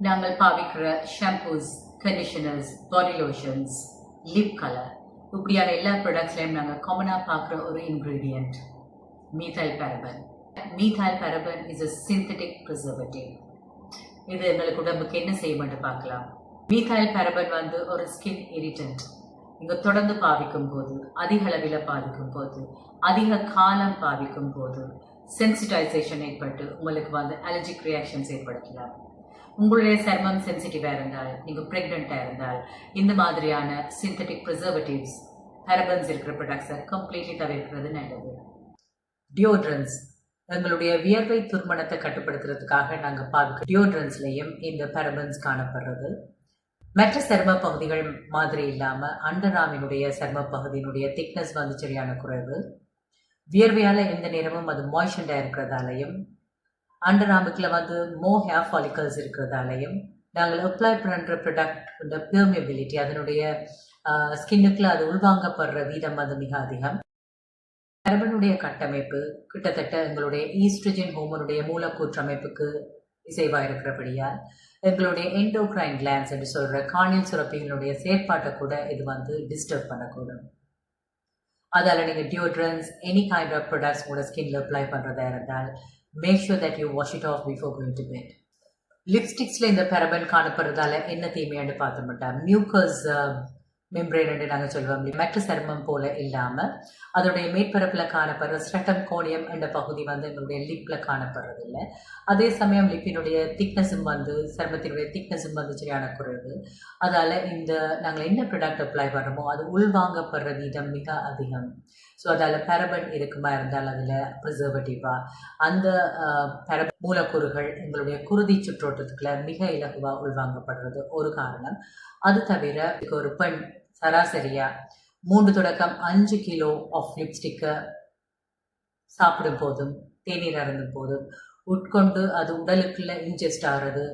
நாங்கள் பாவிக்கிற shampoos, conditioners, body lotions, lip colour இப்படியான எல்லா ப்ராடக்ட்ஸ்லையும் நாங்கள் காமனாக பார்க்குற ஒரு ingredient methyl paraben. Methyl paraben is a synthetic preservative. இது எங்களுக்கு உடம்புக்கு என்ன செய்யும்னு பார்க்கலாம். மீதைல் பாரபன் வந்து ஒரு ஸ்கின் இரிட்டன்ட். நீங்கள் தொடர்ந்து பாவிக்கும் போது, அதிக அளவில் பாவிக்கும் போது, அதிக காலம் பாவிக்கும் போது சென்சிட்டைசேஷன் ஏற்பட்டு உங்களுக்கு வந்து அலர்ஜிக் ரியாக்ஷன்ஸ் ஏற்படுத்தலாம். உங்களுடைய சர்மம் சென்சிட்டிவாக இருந்தால், நீங்கள் ப்ரெக்னெண்ட்டாக இருந்தால், இந்த மாதிரியான சிந்தட்டிக் ப்ரிசர்வேட்டிவ்ஸ், பாரபன்ஸ் இருக்கிற ப்ராடக்ட்ஸை கம்ப்ளீட்லி தவிர்க்கிறது நல்லது. டியோட்ரன்ஸ், எங்களுடைய வியர்வை துர்மணத்தை கட்டுப்படுத்துறதுக்காக நாங்கள் பார்க்க டியோட்ரன்ஸ்லையும் இந்த பாரபன்ஸ் காணப்படுறது. மற்ற சர்ம பகுதிகள் மாதிரி இல்லாமல் அண்டர்ஆர்மினுடைய சர்ம பகுதியினுடைய திக்னஸ் வந்து சரியான குறைவு. வியர்வையால் எந்த நேரமும் அது மாய்ஸ்சண்டாக இருக்கிறதாலையும், அண்டர்ஆர்முக்குள்ள வந்து ஹேர் ஃபாலிக்கல்ஸ் இருக்கிறதாலையும் நாங்கள் அப்ளை பண்ணுற ப்ராடக்ட் பெர்மியபிலிட்டி, அதனுடைய ஸ்கின்னுக்குள்ள அது உள்வாங்கப்படுற வீதம் வந்து மிக அதிகம். பாரபனுடைய கட்டமைப்பு கிட்டத்தட்ட எங்களுடைய ஈஸ்ட்ரஜன் ஹோமனுடைய மூலக்கூற்று அமைப்புக்கு இசைவாக இருக்கிறபடியால் எங்களுடைய எண்டோக்ரைன் கிளான்ஸ் என்று சொல்கிற காணில் சுரப்பிகளுடைய செயற்பாட்டை கூட இது வந்து டிஸ்டர்ப் பண்ணக்கூடும். அதால் நீங்கள் deodorants, any kind of products கூட ஸ்கின்ல அப்ளை பண்ணுறதா இருந்தால் make sure that you wash it off before going to bed. லிப்ஸ்டிக்ஸில் இந்த பாரபன் காணப்படுறதால என்ன தீமையான்னு பார்த்த மாட்டோம். மியூக்கஸ் மெம்பரேன் என்று நாங்கள் சொல்லுவோம். மற்ற சருமம் போல இல்லாமல் அதோடைய மேற்பரப்பில் காணப்படுற ஸ்ட்ரட்டம் கோனியம் என்ற பகுதி வந்து எங்களுடைய லிப்பில் காணப்படுறதில்லை. அதே சமயம் லிப்பினுடைய திக்னஸும் வந்து சருமத்தினுடைய திக்னஸும் வந்து சரியான குறைவு. அதால் இந்த நாங்கள் என்ன ப்ராடக்ட் அப்ளை பண்ணுறோமோ அது உள்வாங்கப்படுற வீதம் மிக அதிகம். ஸோ அதால் பாரபன் இருக்குமா இருந்தால் அதில் ப்ரிசர்வேட்டிவாக அந்த பாரபன் மூலக்கூறுகள் எங்களுடைய குருதி சுற்றோட்டத்துக்குள்ள மிக இலகுவாக உள்வாங்கப்படுறது ஒரு காரணம். அது தவிர ஒரு பெண் சராசரியாக 3 தொடக்கம் 5 கிலோ ஆஃப் லிப்ஸ்டிக்கை சாப்பிடும் போதும் தேநீர் அருந்தும் போதும் உட்கொண்டு அது உடலுக்குள்ள இன்ஜெஸ்ட் ஆகிறது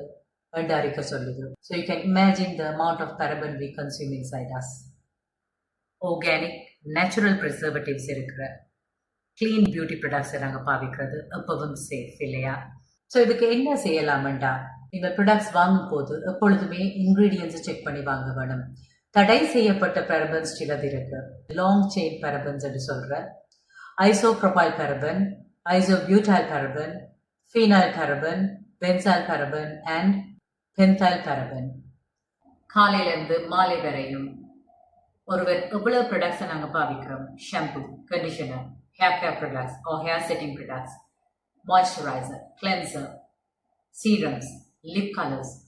என்று அறிக்கை சொல்லுது. So you can imagine the amount of paraben we consume inside us. Organic natural preservatives இருக்கிற க்ளீன் பியூட்டி ப்ராடக்ட்ஸை நாங்கள் பாவிக்கிறது எப்பவும் சேஃப் இல்லையா? ஸோ இதுக்கு என்ன செய்யலாமண்டா, நீங்கள் ப்ராடக்ட்ஸ் வாங்கும் போது எப்பொழுதுமே இன்க்ரீடியன்ஸை செக் பண்ணி வாங்க வேணும். தடை செய்யப்பட்ட பாரபன்ஸ் சிலது இருக்கு. லாங் செயின் பாரபன்ஸ் என்று சொல்கிற isopropyl paraben, isobutyl paraben, phenyl paraben, benzyl paraben and pentyl paraben. காலையிலேருந்து மாலை வரையும் ஒருவர் எவ்வளவு ப்ராடக்ட்ஸை நாங்கள் பாவிக்கிறோம். Shampoo, conditioner, hair care products or hair setting products, moisturiser, cleanser, serums, lip colours